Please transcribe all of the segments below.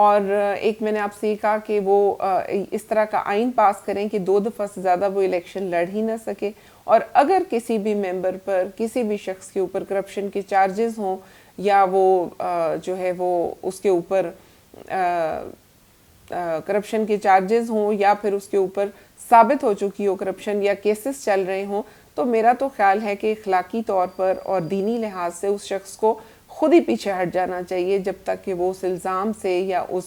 اور ایک میں نے آپ سے یہ کہا کہ وہ اس طرح کا آئین پاس کریں کہ 2 دفعہ سے زیادہ وہ الیکشن لڑ ہی نہ سکے، اور اگر کسی بھی ممبر پر کسی بھی شخص کے اوپر کرپشن کے چارجز ہوں یا وہ جو ہے وہ اس کے اوپر کرپشن کے چارجز ہوں یا پھر اس کے اوپر ثابت ہو چکی ہو کرپشن یا کیسز چل رہے ہوں، تو میرا تو خیال ہے کہ اخلاقی طور پر اور دینی لحاظ سے اس شخص کو خود ہی پیچھے ہٹ جانا چاہیے جب تک کہ وہ اس الزام سے یا اس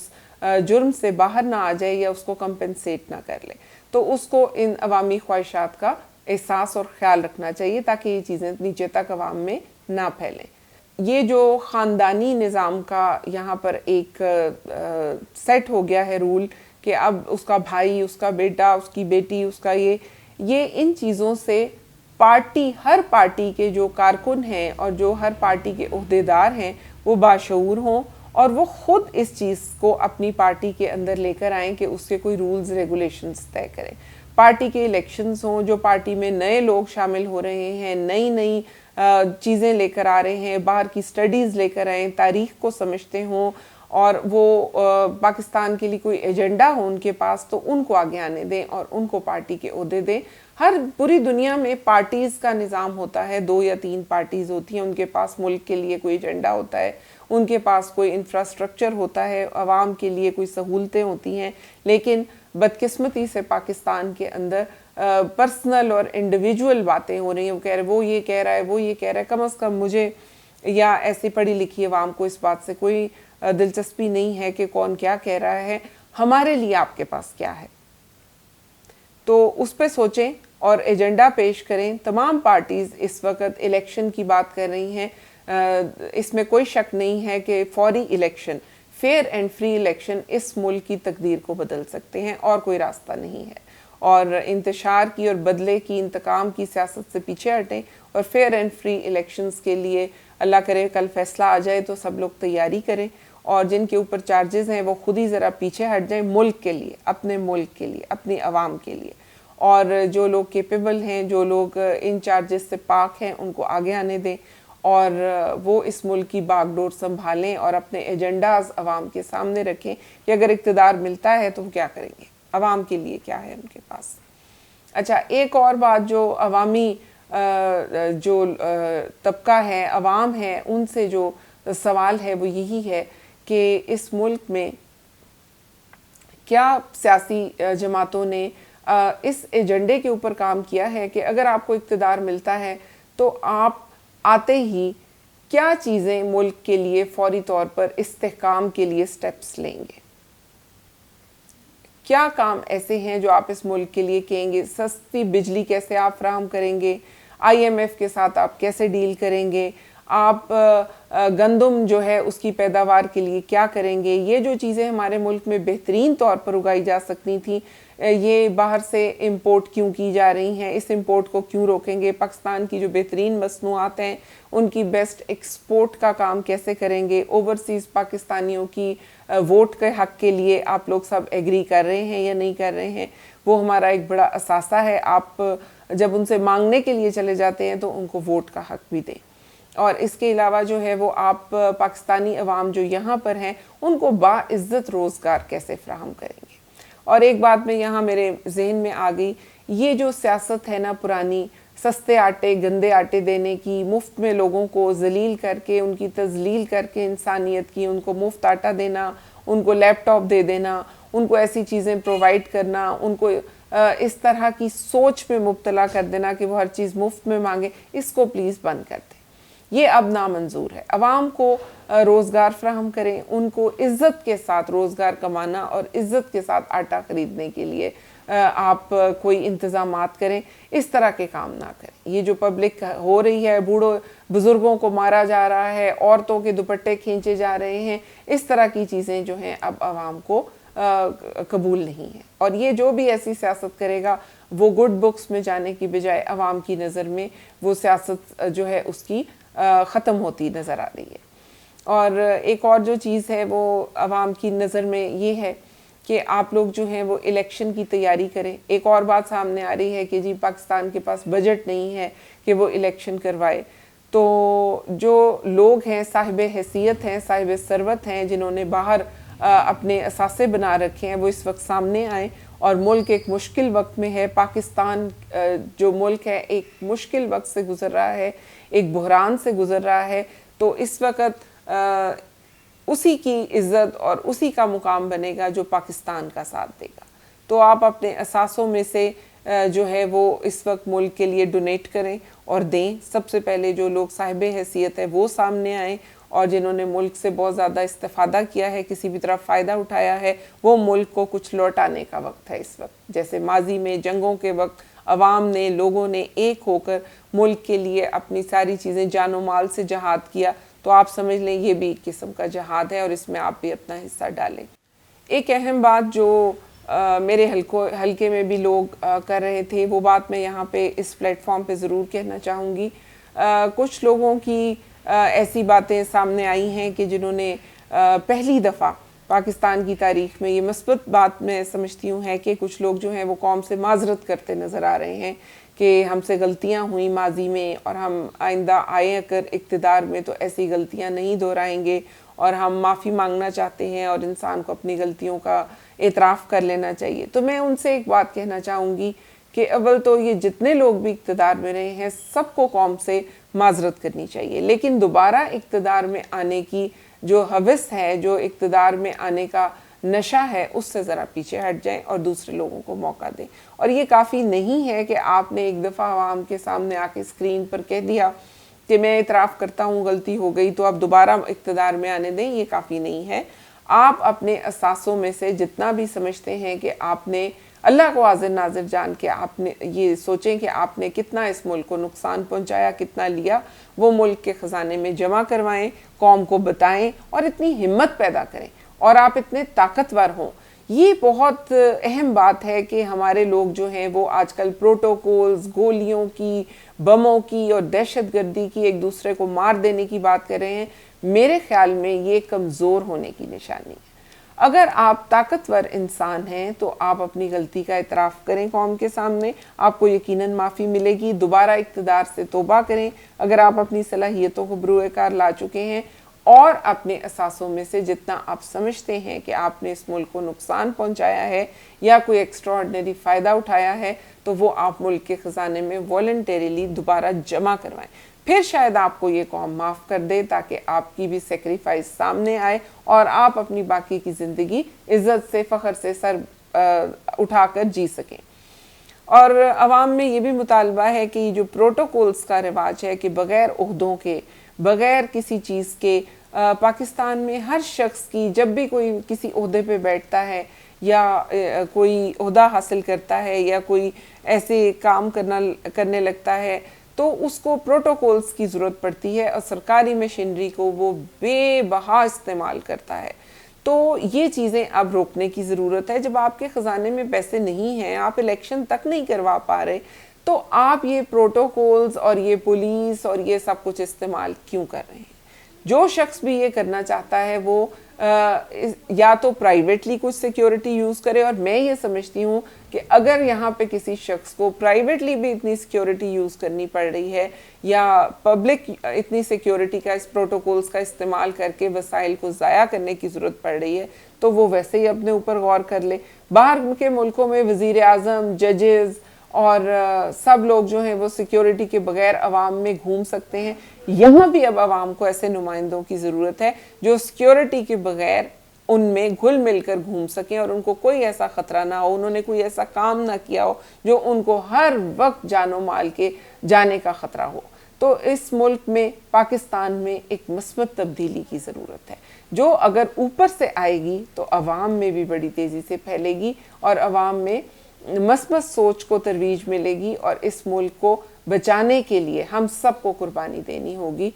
جرم سے باہر نہ آ جائے یا اس کو کمپنسیٹ نہ کر لے۔ تو اس کو ان عوامی خواہشات کا احساس اور خیال رکھنا چاہیے تاکہ یہ چیزیں نیچے تک عوام میں نہ پھیلیں۔ یہ جو خاندانی نظام کا یہاں پر ایک سیٹ ہو گیا ہے رول کہ اب اس کا بھائی، اس کا بیٹا، اس کی بیٹی، اس کا یہ ان چیزوں سے پارٹی، ہر پارٹی کے جو کارکن ہیں اور جو ہر پارٹی کے عہدیدار ہیں وہ باشعور ہوں اور وہ خود اس چیز کو اپنی پارٹی کے اندر لے کر آئیں کہ اس کے کوئی رولز ریگولیشنز طے کریں۔ پارٹی کے الیکشنز ہوں، جو پارٹی میں نئے لوگ شامل ہو رہے ہیں، نئی چیزیں لے کر آ رہے ہیں، باہر کی سٹڈیز لے کر آئیں، تاریخ کو سمجھتے ہوں اور وہ پاکستان کے لیے کوئی ایجنڈا ہو ان کے پاس تو ان کو آگے آنے دیں اور ان کو پارٹی کے عہدے دیں۔ ہر پوری دنیا میں پارٹیز کا نظام ہوتا ہے، 2 یا 3 پارٹیز ہوتی ہیں، ان کے پاس ملک کے لیے کوئی ایجنڈا ہوتا ہے، ان کے پاس کوئی انفراسٹرکچر ہوتا ہے، عوام کے لیے کوئی سہولتیں ہوتی ہیں، لیکن بدقسمتی سے پاکستان کے اندر پرسنل اور انڈیویجول باتیں ہو رہی ہیں۔ وہ کہہ رہے وہ یہ کہہ رہا ہے، وہ یہ کہہ رہا ہے، کم از کم مجھے یا ایسی پڑھی لکھی عوام کو اس بات سے کوئی دلچسپی نہیں ہے کہ کون کیا کہہ رہا ہے، ہمارے لیے آپ کے پاس کیا ہے۔ تو اس پہ سوچیں اور ایجنڈا پیش کریں۔ تمام پارٹیز اس وقت الیکشن کی بات کر رہی ہیں، اس میں کوئی شک نہیں ہے کہ فوری election, fair and free election اس ملک کی تقدیر کو بدل سکتے ہیں اور کوئی راستہ نہیں ہے۔ اور انتشار کی اور بدلے کی، انتقام کی سیاست سے پیچھے ہٹیں اور فیئر اینڈ فری الیکشنز کے لیے اللہ کرے کل فیصلہ آ جائے تو سب لوگ تیاری کریں، اور جن کے اوپر چارجز ہیں وہ خود ہی ذرا پیچھے ہٹ جائیں، ملک کے لیے، اپنے ملک کے لیے، اپنی عوام کے لیے، اور جو لوگ کیپیبل ہیں، جو لوگ ان چارجز سے پاک ہیں، ان کو آگے آنے دیں اور وہ اس ملک کی باغ ڈور سنبھالیں اور اپنے ایجنڈاز عوام کے سامنے رکھیں کہ اگر اقتدار ملتا ہے تو وہ کیا کریں گے، عوام کے لیے کیا ہے ان کے پاس۔ اچھا، ایک اور بات جو عوامی جو طبقہ ہے، عوام ہے، ان سے جو سوال ہے وہ یہی ہے کہ اس ملک میں کیا سیاسی جماعتوں نے اس ایجنڈے کے اوپر کام کیا ہے کہ اگر آپ کو اقتدار ملتا ہے تو آپ آتے ہی کیا چیزیں ملک کے لیے فوری طور پر استحکام کے لیے سٹیپس لیں گے، کیا کام ایسے ہیں جو آپ اس ملک کے لیے کہیں گے؟ سستی بجلی کیسے آپ فراہم کریں گے؟ IMF کے ساتھ آپ کیسے ڈیل کریں گے؟ آپ گندم جو ہے اس کی پیداوار کے لیے کیا کریں گے؟ یہ جو چیزیں ہمارے ملک میں بہترین طور پر اگائی جا سکتی تھیں، یہ باہر سے امپورٹ کیوں کی جا رہی ہیں؟ اس امپورٹ کو کیوں روکیں گے؟ پاکستان کی جو بہترین مصنوعات ہیں ان کی بیسٹ ایکسپورٹ کا کام کیسے کریں گے؟ اوورسیز پاکستانیوں کی ووٹ کے حق کے لیے آپ لوگ سب ایگری کر رہے ہیں یا نہیں کر رہے ہیں؟ وہ ہمارا ایک بڑا اثاثہ ہے، آپ جب ان سے مانگنے کے لیے چلے جاتے ہیں تو ان کو ووٹ کا حق بھی دیں۔ اور اس کے علاوہ جو ہے وہ آپ پاکستانی عوام جو یہاں پر ہیں ان کو باعزت روزگار کیسے فراہم کریں گے؟ اور ایک بات میں یہاں میرے ذہن میں آ گئی، یہ جو سیاست ہے نا پرانی، سستے آٹے گندے آٹے دینے کی، مفت میں لوگوں کو ذلیل کر کے، ان کی تذلیل کر کے انسانیت کی، ان کو مفت آٹا دینا، ان کو لیپ ٹاپ دے دینا، ان کو ایسی چیزیں پرووائڈ کرنا، ان کو اس طرح کی سوچ میں مبتلا کر دینا کہ وہ ہر چیز مفت میں مانگے، اس کو پلیز بند کر دیں۔ یہ اب نامنظور ہے۔ عوام کو روزگار فراہم کریں، ان کو عزت کے ساتھ روزگار کمانا اور عزت کے ساتھ آٹا خریدنے کے لیے آپ کوئی انتظامات کریں، اس طرح کے کام نہ کریں۔ یہ جو پبلک ہو رہی ہے، بوڑھوں بزرگوں کو مارا جا رہا ہے، عورتوں کے دوپٹے کھینچے جا رہے ہیں، اس طرح کی چیزیں جو ہیں اب عوام کو قبول نہیں ہے۔ اور یہ جو بھی ایسی سیاست کرے گا وہ گڈ بکس میں جانے کی بجائے عوام کی نظر میں وہ سیاست جو ہے اس کی ختم ہوتی نظر آ رہی ہے۔ اور ایک اور جو چیز ہے وہ عوام کی نظر میں یہ ہے کہ آپ لوگ جو ہیں وہ الیکشن کی تیاری کریں۔ ایک اور بات سامنے آ رہی ہے کہ جی پاکستان کے پاس بجٹ نہیں ہے کہ وہ الیکشن کروائے، تو جو لوگ ہیں صاحب حیثیت ہیں، صاحب ثروت ہیں، جنہوں نے باہر اپنے اثاثے بنا رکھے ہیں وہ اس وقت سامنے آئیں، اور ملک ایک مشکل وقت میں ہے، پاکستان جو ملک ہے ایک مشکل وقت سے گزر رہا ہے، ایک بحران سے گزر رہا ہے، تو اس وقت اسی کی عزت اور اسی کا مقام بنے گا جو پاکستان کا ساتھ دے گا۔ تو آپ اپنے اثاثوں میں سے جو ہے وہ اس وقت ملک کے لیے ڈونیٹ کریں اور دیں۔ سب سے پہلے جو لوگ صاحب حیثیت ہے وہ سامنے آئیں، اور جنہوں نے ملک سے بہت زیادہ استفادہ کیا ہے، کسی بھی طرح فائدہ اٹھایا ہے، وہ ملک کو کچھ لوٹانے کا وقت ہے اس وقت۔ جیسے ماضی میں جنگوں کے وقت عوام نے، لوگوں نے ایک ہو کر ملک کے لیے اپنی ساری چیزیں جان و مال سے جہاد کیا، تو آپ سمجھ لیں یہ بھی ایک قسم کا جہاد ہے، اور اس میں آپ بھی اپنا حصہ ڈالیں۔ ایک اہم بات جو میرے حلقے میں بھی لوگ کر رہے تھے، وہ بات میں یہاں پہ اس پلیٹ فارم پہ ضرور کہنا چاہوں گی۔ کچھ لوگوں کی ایسی باتیں سامنے آئی ہیں کہ جنہوں نے پہلی دفعہ پاکستان کی تاریخ میں، یہ مثبت بات میں سمجھتی ہوں ہے کہ کچھ لوگ جو ہیں وہ قوم سے معذرت کرتے نظر آ رہے ہیں کہ ہم سے غلطیاں ہوئیں ماضی میں، اور ہم آئندہ آئے اگر اقتدار میں تو ایسی غلطیاں نہیں دہرائیں گے، اور ہم معافی مانگنا چاہتے ہیں، اور انسان کو اپنی غلطیوں کا اعتراف کر لینا چاہیے۔ تو میں ان سے ایک بات کہنا چاہوں گی کہ اول تو یہ جتنے لوگ بھی اقتدار میں رہے ہیں سب کو قوم سے معذرت کرنی چاہیے، لیکن دوبارہ اقتدار میں آنے کی جو ہوس ہے، جو اقتدار میں آنے کا نشہ ہے، اس سے ذرا پیچھے ہٹ جائیں اور دوسرے لوگوں کو موقع دیں۔ اور یہ کافی نہیں ہے کہ آپ نے ایک دفعہ عوام کے سامنے آ کے اسکرین پر کہہ دیا کہ میں اعتراف کرتا ہوں غلطی ہو گئی تو آپ دوبارہ اقتدار میں آنے دیں، یہ کافی نہیں ہے۔ آپ اپنے اثاثوں میں سے جتنا بھی سمجھتے ہیں کہ آپ نے اللہ کو حاضر ناظر جان کے آپ نے یہ سوچیں کہ آپ نے کتنا اس ملک کو نقصان پہنچایا، کتنا لیا، وہ ملک کے خزانے میں جمع کروائیں، قوم کو بتائیں، اور اتنی ہمت پیدا کریں، اور آپ اتنے طاقتور ہوں۔ یہ بہت اہم بات ہے کہ ہمارے لوگ جو ہیں وہ آج کل پروٹوکولز، گولیوں کی، بموں کی اور دہشت گردی کی، ایک دوسرے کو مار دینے کی بات کر رہے ہیں۔ میرے خیال میں یہ کمزور ہونے کی نشانی ہے۔ اگر آپ طاقتور انسان ہیں تو آپ اپنی غلطی کا اعتراف کریں قوم کے سامنے، آپ کو یقیناً معافی ملے گی، دوبارہ اقتدار سے توبہ کریں اگر آپ اپنی صلاحیتوں کو بروئے کار لا چکے ہیں، اور اپنے اثاثوں میں سے جتنا آپ سمجھتے ہیں کہ آپ نے اس ملک کو نقصان پہنچایا ہے یا کوئی ایکسٹراڈنری فائدہ اٹھایا ہے، تو وہ آپ ملک کے خزانے میں والنٹیریلی دوبارہ جمع کروائیں۔ پھر شاید آپ کو یہ قوم معاف کر دے، تاکہ آپ کی بھی سیکریفائس سامنے آئے اور آپ اپنی باقی کی زندگی عزت سے، فخر سے سر اٹھا کر جی سکیں۔ اور عوام میں یہ بھی مطالبہ ہے کہ جو پروٹوکولز کا رواج ہے کہ بغیر عہدوں کے، بغیر کسی چیز کے، پاکستان میں ہر شخص کی جب بھی کوئی کسی عہدے پہ بیٹھتا ہے یا کوئی عہدہ حاصل کرتا ہے یا کوئی ایسے کام کرنے لگتا ہے، تو اس کو پروٹوکولز کی ضرورت پڑتی ہے، اور سرکاری مشینری کو وہ بے بہا استعمال کرتا ہے۔ تو یہ چیزیں اب روکنے کی ضرورت ہے۔ جب آپ کے خزانے میں پیسے نہیں ہیں، آپ الیکشن تک نہیں کروا پا رہے، تو آپ یہ پروٹوکولز اور یہ پولیس اور یہ سب کچھ استعمال کیوں کر رہے ہیں؟ جو شخص بھی یہ کرنا چاہتا ہے وہ یا تو پرائیویٹلی کچھ سیکیورٹی یوز کرے، اور میں یہ سمجھتی ہوں کہ اگر یہاں پہ کسی شخص کو پرائیویٹلی بھی اتنی سیکیورٹی یوز کرنی پڑ رہی ہے، یا پبلک اتنی سیکیورٹی کا، اس پروٹوکولز کا استعمال کر کے وسائل کو ضائع کرنے کی ضرورت پڑ رہی ہے، تو وہ ویسے ہی اپنے اوپر غور کر لے۔ باہر کے ملکوں میں وزیر اعظم، ججز اور سب لوگ جو ہیں وہ سیکیورٹی کے بغیر عوام میں گھوم سکتے ہیں۔ یہاں بھی اب عوام کو ایسے نمائندوں کی ضرورت ہے جو سیکیورٹی کے بغیر ان میں گھل مل کر گھوم سکیں، اور ان کو کوئی ایسا خطرہ نہ ہو، انہوں نے کوئی ایسا کام نہ کیا ہو جو ان کو ہر وقت جان و مال کے جانے کا خطرہ ہو۔ تو اس ملک میں، پاکستان میں ایک مثبت تبدیلی کی ضرورت ہے، جو اگر اوپر سے آئے گی تو عوام میں بھی بڑی تیزی سے پھیلے گی، اور عوام میں مثبت سوچ کو ترویج ملے گی، اور اس ملک کو بچانے کے لیے ہم سب کو قربانی دینی ہوگی۔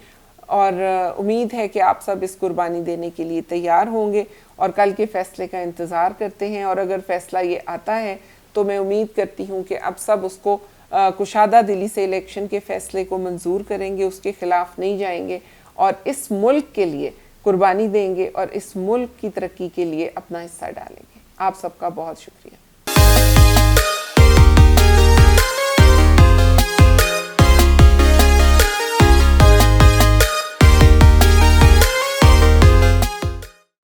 اور امید ہے کہ آپ سب اس قربانی دینے کے لیے تیار ہوں گے، اور کل کے فیصلے کا انتظار کرتے ہیں۔ اور اگر فیصلہ یہ آتا ہے تو میں امید کرتی ہوں کہ اب سب اس کو کشادہ دلی سے الیکشن کے فیصلے کو منظور کریں گے، اس کے خلاف نہیں جائیں گے، اور اس ملک کے لیے قربانی دیں گے، اور اس ملک کی ترقی کے لیے اپنا حصہ ڈالیں گے۔ آپ سب کا بہت شکریہ۔